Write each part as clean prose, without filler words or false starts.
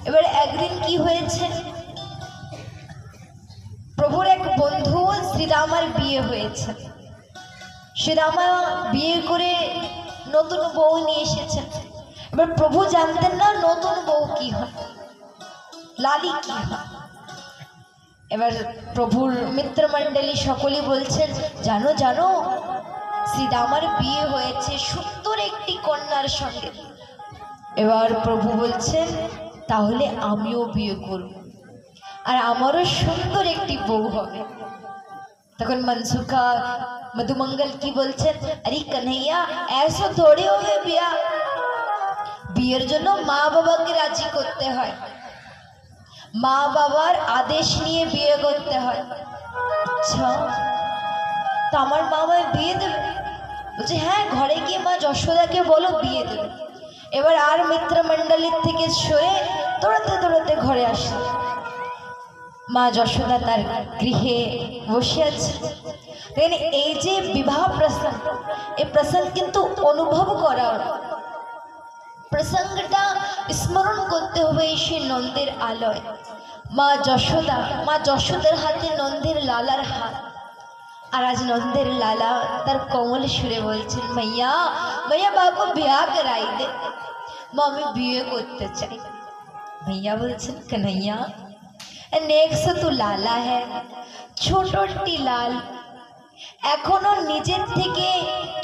এবার একদিন কি হয়েছে, প্রভুর এক বন্ধু শ্রীরামার বিয়ে হয়েছে। শ্রীরামা বিয়ে করে নতুন বউ নিয়ে এসেছেন। এবার প্রভু জানতেন না নতুন বউ কি হয়, লালি কি হয়। এবার প্রভুর মিত্রমণ্ডলী সকলেই বলছেন, জানো জানো শ্রীরামার বিয়ে হয়েছে সুন্দর একটি কন্যার সঙ্গে। এবার প্রভু বলছেন, তাহলে আমিও বিয়ে করব আর আমারও সুন্দর একটি বউ হবে। তখন মনসুখা মধুমঙ্গল কি বলছেন, আরে কन्हैया ऐसा थोड़ी হবে বিয়া, বিয়ের জন্য মা বাবাকে রাজি করতে হয়, মা বাবার আদেশ নিয়ে বিয়ে করতে হয়। আচ্ছা তো আমার মা আমায় বিয়ে দেবে? বলছে হ্যাঁ, ঘরে গিয়ে মা যশোদাকে বলো বিয়ে দেবে। এবার আর মিত্রমণ্ডলীর থেকে সরে দৌড়াতে দৌড়াতে ঘরে আসে। মা যশোদা তার গৃহে বসে আছে। এই যে বিবাহ প্রসঙ্গ, এই প্রসঙ্গ কিন্তু অনুভব করা, প্রসঙ্গটা স্মরণ করতে হবে সেই নন্দের আলোয়। মা যশোদার হাতে নন্দের লালার হাত, আর আজ নন্দের লালা তার কোমল সুরে বলছেন, মাইয়া মাইয়া বাবু বিয়া করাই দে, মা আমি বিয়ে করতে চাই। মাইয়া বলছেন, कन्हैया नेक्स्ट तो लाला है, ছোটটি লাল, এখনো নিজের থেকে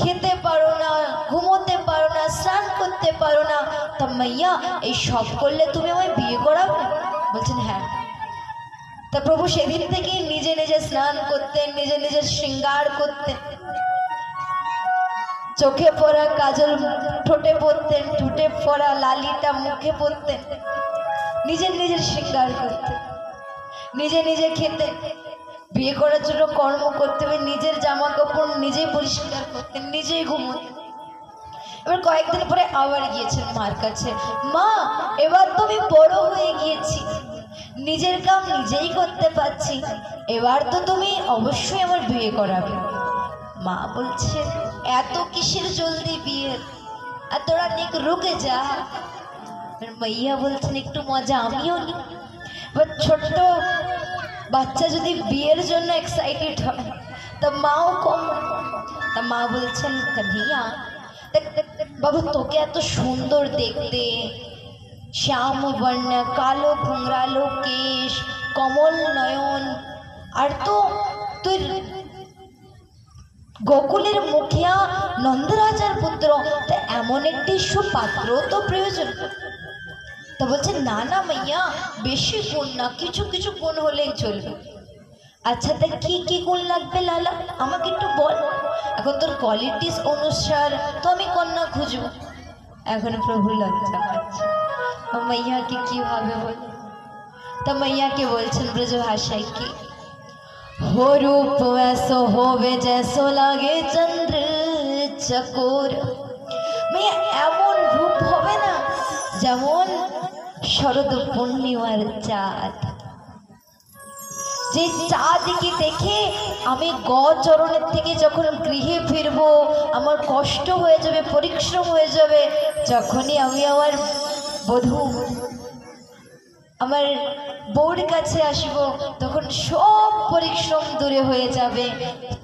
খেতে পারো না, ঘুমোতে পারো না, স্নান করতে পারো না, তা মাইয়া এই সব করলে তুমি আমায় বিয়ে করাবে? বলছেন হ্যাঁ। তা প্রভু সেদিন থেকে নিজে নিজে স্নান করতেন, নিজে নিজের শৃঙ্গার করতেন, চোখে পড়া কাজল ঠোঁটে পরতেন, ঠোঁটে পড়া লালিটা মুখে পরতেন, নিজের নিজের শৃঙ্গার করতেন, নিজে নিজে খেতেন। বিয়ে করার জন্য কর্ম করতে হবে, নিজের জামা কাপড় নিজেই পরিষ্কার করতেন, নিজেই ঘুমোতেন। এবার কয়েকদিন পরে আবার গিয়েছেন মার কাছে, মা এবার তো আমি বড় হয়ে গিয়েছি, নিজের কাম নিজেই করতে পারছি, এবার তো তুমি অবশ্যই আমার বিয়ে করাবে। মা বলছে এত কিসের জলদি বিয়ে, আর তোরা নিক রুকে যা। মাইয়া বলছেন একটু মজা আমিও নি। এবার ছোট্ট বাচ্চা যদি বিয়ের জন্য এক্সাইটেড হয় তা মাও কম। তা মা বলছেন, कन्हैया বাবু তোকে এত সুন্দর দেখতে, শ্যাম বর্ণ, কালো ঘুংরালো কেশ, কমল নয়ন, আর তো তুই গোকুলের মুখিয়া নন্দরাজার পুত্র, তা এমন একটি সুপাত্র তো প্রয়োজন। তো বলছে না না মাইয়া, বেশি গুণ না, কিছু কিছু গুণ হলেই চলবে। আচ্ছা তা কি কি গুণ লাগবে লালা আমাকে একটু বল, এখন তোর কোয়ালিটিস অনুসার তো আমি কন্যা খুঁজবো। এখন প্রভু লজ্জা পাচ্ছে, মাইয়াকে কিভাবে বল। তা মাইয়াকে বলছেন ব্রজ ভাষায় কি, हो रूप ऐसो होवे जैसो लागे चंद्र चकोर, मैया एमन रूप होवे ना যেমন শরৎ পূর্ণিমার চাঁদ, যে চাঁদকে দেখে আমি গচরণের থেকে যখন গৃহে ফিরবো আমার কষ্ট হয়ে যাবে, পরিশ্রম হয়ে যাবে, যখনই আমি আমার বধূ আমার বউর কাছে আসবো তখন সব পরিশ্রম দূরে হয়ে যাবে।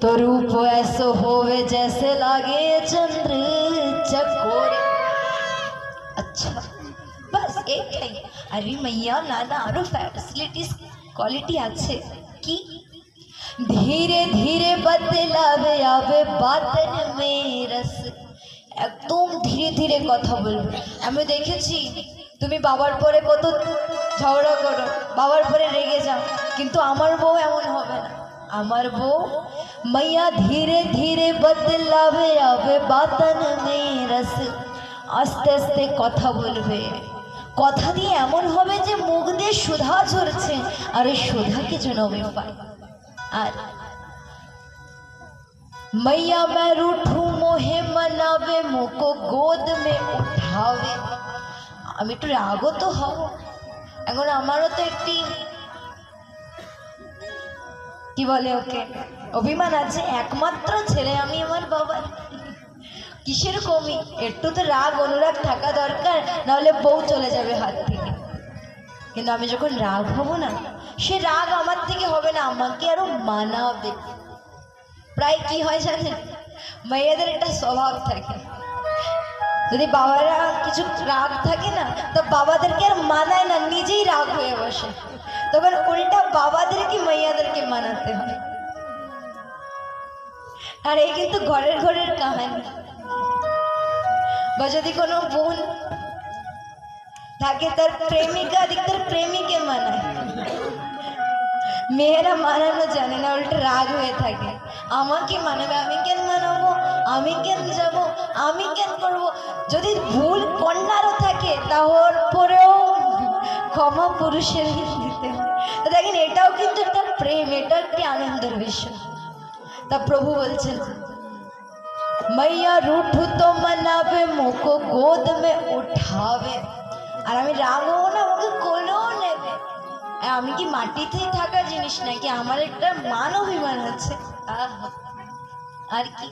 তো রূপ ऐसो होवे जैसे लागे चंद्र चकोर। अच्छा बस এটাই? আরে মাইয়া না না, আরো ফ্যাসিলিটিস কোয়ালিটি আছে। কি? ধীরে ধীরে বদলাবে আবে বাতন মে রস, একদম ধীরে ধীরে কথা বলবে। আমি দেখেছি তুমি বাবার পরে কত ঝগড়া করো, বাবার পরে রেগে যাও, কিন্তু আমার বউ এমন হবে না। আমার বউ মাইয়া ধীরে ধীরে বদলাবে আবে বাতন মে রস, আস্তে আস্তে কথা বলবে, কথা দিয়ে এমন হবে যে মুখ দিয়ে সুধা ঝরছে, আর ওই সুধাকে যেন আমি পাই। আর मैया मैं रूठू मोहे मनावे, मुको गोद में उठावे। আমি একটু রাগও তো হব, এখন আমারও তো একটি কি বলে ওকে অভিমান আছে, একমাত্র ছেলে আমি আমার বাবা, কিসের কমি, একটু তো রাগ অনুরাগ থাকা দরকার, নাহলে বউ চলে যাবে হাত থেকে। কিন্তু আমি যখন রাগ হব না, সে রাগ আমার থেকে হবে না, আমাকে আরো মানাবে। প্রায় কি হয় জানেন, মেয়েদের একটা স্বভাব থাকে, যদি বাবারা কিছু রাগ থাকে না, তো বাবাদেরকে আর মানায় না, নিজেই রাগ হয়ে বসে। তখন উল্টা বাবাদেরকে মেয়েদেরকে মানাতে হয়। আর এই কিন্তু ঘরের ঘরের কাহিনী। বা যদি কোনো বোন থাকে, তার প্রেমিকা তার প্রেমিকে মানায়, মেয়েরা মানানো জানে না, উল্টা রাগ হয়ে থাকে, আমাকে মানাবে, আমি কেন মানাবো, আমি কেন যাব, আমি কেন করবো। যদি ভুল কন্যারও থাকে তারপরেও ক্ষমা পুরুষের দিতে হয়। দেখেন, এটাও কিন্তু একটা প্রেম, এটা একটি আনন্দের বিষয়। তা প্রভু বলছেন, मैया रूठू तो मनावे, मुको गोद में उठावे। আর আমি রাগ হবো না, আমাকে কোলেও নেবে। আমি কি মাটিতেই থাকা জিনিস নাকি, আমার একটা মান অভিমান আছে। আর কি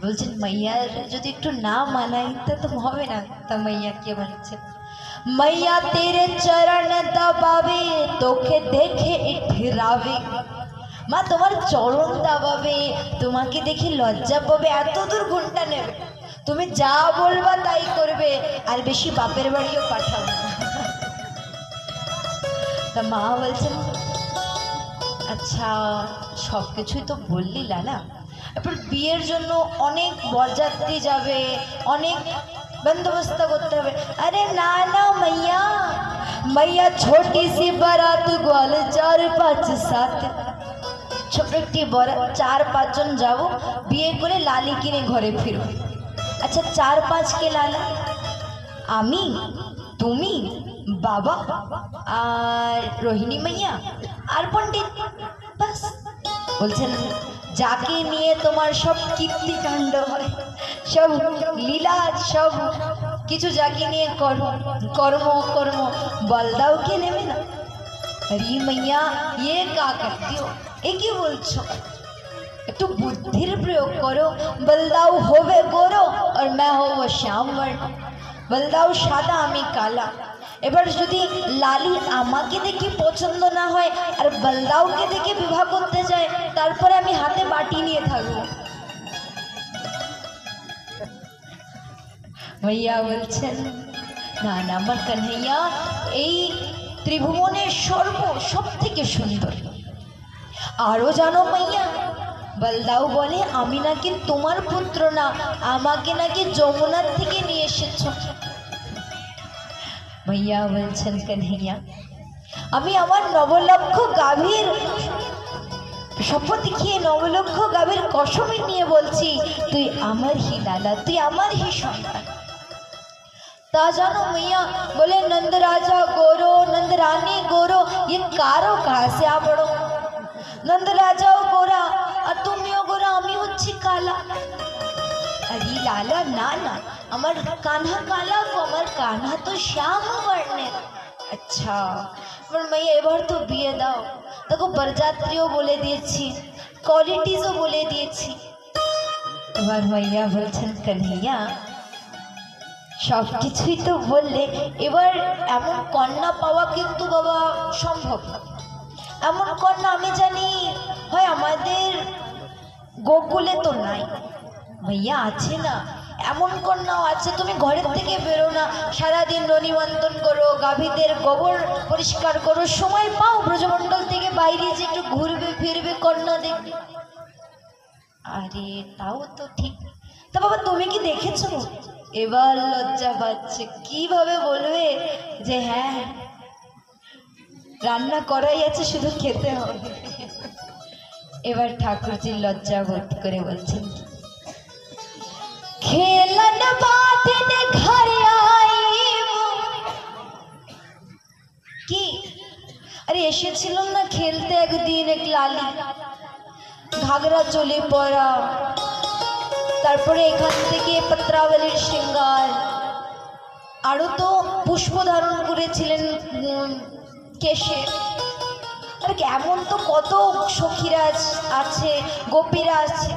বলছেন, মাইয়া যদি একটু না মানাই তা তো হবে না। তা মাইয়া কে বলছে, मैया तेरे चरण दबावे, তোকে দেখে ইঠরাবে। মা তোমার চরণ দাবাবে, তোমাকে দেখে লজ্জা পাবে, এত দূর ঘন্টা নেবে, তুমি যা বলবা তাই করবে, আর বেশি বাপের বাড়িও পাঠাবো না। তা মা বলছেন, আচ্ছা সব কিছুই তো বললি লালা, এরপর বিয়ের জন্য অনেক বরযাত্রী যাবে, অনেক বন্দোবস্ত করতে হবে। আরে না না मैया, मैया छोटी सी बारात ग्वाल 4-5-7, ছোট একটি বরাত, 4-5 জন যাব, বিয়ে করে লালি কিনে ঘরে ফিরব। আচ্ছা 4-5 কে লালা? আমি, তুমি, বাবা আর রোহিণী মাইয়া আর পণ্ডিত, বাস। বলছেন, যাকে নিয়ে তোমার সব কীর্তিকাণ্ড হয়, সব লীলা, সব কিছু যাকে নিয়ে কর্ম কর্ম, বলদাও কে নেবে না? अरे मैया ये क्या करती हो, एक ही বলছো, একটু বুদ্ধির প্রয়োগ করো। বলদাও হবে গোরো আর मैं হব শ্যাম বর্ণ, বলদাও সাদা আমি কালা। এবার যদি লালি আমাকে দেখে পছন্দ না হয় আর বলদাওকে দেখে বিবাহ করতে যায়, তারপরে আমি হাতে বাটি নিয়ে থাকবো। মাইয়া বলছেন, না না আমার কান্হাইয়া এই ত্রিভুবনের সব থেকে সুন্দর। আরো জানো মাইয়া, বলদাও বলে আমি নাকি তোমার পুত্র না, আমাকে নাকি যমুনার থেকে নিয়ে এসেছো। মাইয়া বলছেন, কান্হাইয়া আমি আমার নবলক্ষ গাভীর শপথ খেয়ে, নবলক্ষ গাভীর কসম নিয়ে বলছি, তুই আমার হি লালা, তুই আমার হি সন্তান। তা জানো मैया, बोले नंद राजा गोरो नंद रानी गोरो, ये कारो कहाँ से आ पड़ो। नंद राजाओ गोरा और तुमिও गोरा, আমি হচ্ছি কালা। अरे लाला ना ना, আমার কাन्हा কালা গো, আমার কাन्हा তো শ্যাম বর্ণের। আচ্ছা এবার मैया এবার তো বিয়ে দাও। দেখো বরযাত্রীও বলে দিয়েছি, কোয়ালিটিজও বলে দিয়েছি। এবার मैया বলছেন, কান্হাইয়া সব কিছুই তো বললে, এবার এমন কন্যা পাওয়া কিন্তু বাবা সম্ভব না। এমন কন্যা আমি জানি হয় আমাদের গোকুলে তো নাই, ভাইয়া আছে না, এমন কন্যাও আছে। তুমি ঘরের থেকে বেরো না, সারাদিন ননিমন্তন করো, গাভীদের গোবর পরিষ্কার করো, সময় পাও ব্রজমণ্ডল থেকে বাইরে যে একটু ঘুরবে ফিরবে, কন্যা দেখবে। আরে তাও তো ঠিক। তা বাবা তুমি কি দেখেছো? এবার লজ্জা পাচ্ছে, কিভাবে বলবে যে হ্যাঁ রান্না করাই আছে, শুধু খেতে হবে। এবার ঠাকুরজি লজ্জা বোধ করে বলছেন, খেলন বাদনে ঘরে আইব। কি আরে এসেছিলাম না খেলতে একদিন, এক লালি ঘাগরা চলে পড়া, তারপরে এখান থেকে পত্রাবলীর শৃঙ্গার, আরো তো পুষ্প ধারণ করেছিলেন কেশে। আর এমন তো কত সখীরা আছে, গোপীরা আছে।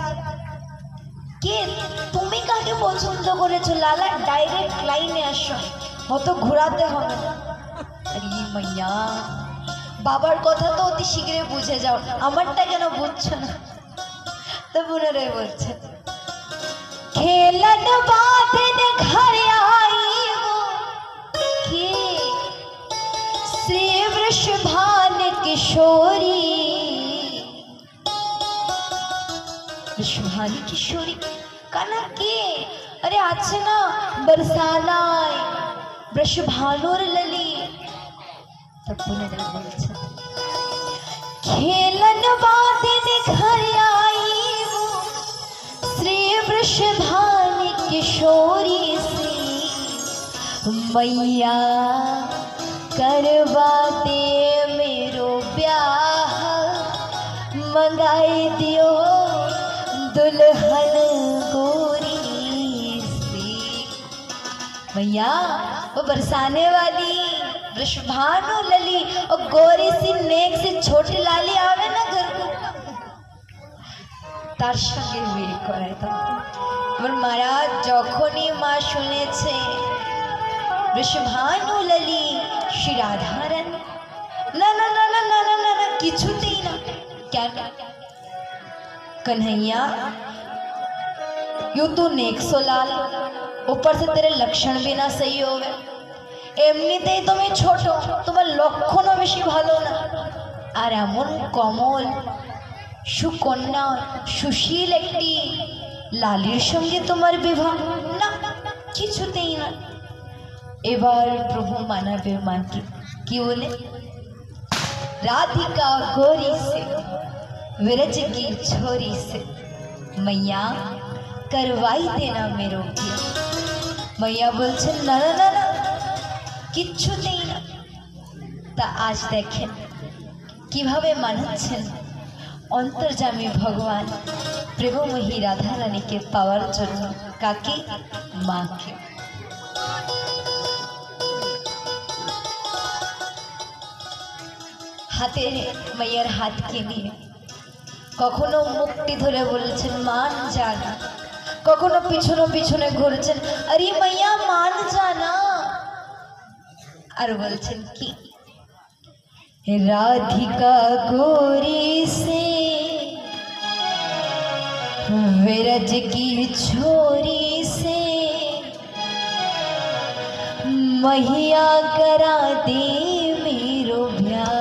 কে তুমি কাকে পছন্দ করেছো লালা? ডাইরেক্ট লাইনে আসো, অত ঘোরাতে হবে না। মাইয়া বাবার কথা তো অতি শীঘ্রই বুঝে যাও, আমারটা কেন বুঝছো না? তো পুনরায় বলছে, खेलन बादन घर आई वो के श्री वृषभान किशोरी। वृषभानी किशोरी काना के? अरे আছে না बरसानाय वृषभानुर लली। तब पुनः बोलছে, खेलन बादन घर आई वो श्री वृषभानी किशोरी से मैया करवा दे मेरो ब्याह, मंगाई दियो दुल्हन गोरी से। मैया वो बरसाने वाली वृषभानु लली और गोरी सी नेक से छोटी लाली आवे ना घर को, তার সঙ্গে বিয়ে করায়। তখন মহারাজ যখনই মা শুনেছে वृषभानु लली श्री राधारन, ना ना ना ना ना ना ना ना কিছুতেই না। क्या कन्हैया यूं तू नेक सो लाल, ऊपर से तेरे लक्षण भी ना सही होवे, এমনিতেই তুমি ছোট, তোমার লক্ষণও বেশি ভালো না, আর এমন কমল সুকন্যা সুশীল একটি লালির সঙ্গে তোমার বিবাহ, না কিছুতেই না। এবার প্রভু মানাবে মাকে, কি বলে, राधिका गोरी से विरज की छोरी से मैया करवाई देना मेरो बिया। मैया बोलছেন না না না না কিচ্ছুতেই না। তা আজ দেখেন কিভাবে মানাচ্ছেন অন্তর্যামী ভগবান প্রেমময়ী রাধা রানীকে পাওয়ার জন্য। কাকে? মাকে। হাতে মাইয়ার হাতকে নিয়ে কখনো মুক্তি ধরে বলেছেন মান জানা, কখনো পিছনে পিছনে ঘুরেছেন, আরে মাইয়া মান জানা, আর বলছেন কি, राधिका गोरी से विरज की छोरी से मैया करा दे मेरो ब्याह।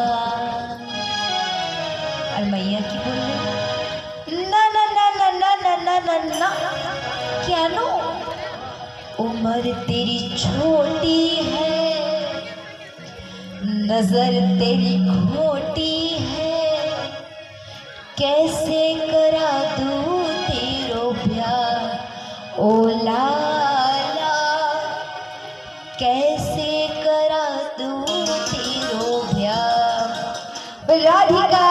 और मैया की बोल रही, ना ना ना ना ना ना ना ना ना, क्या नो, उम्र तेरी छोटी है, नजर तेरी खोटी है, कैसे करा दूं तेरो ब्याह, ओ लाला कैसे करा दूं तेरो ब्याह। राधिका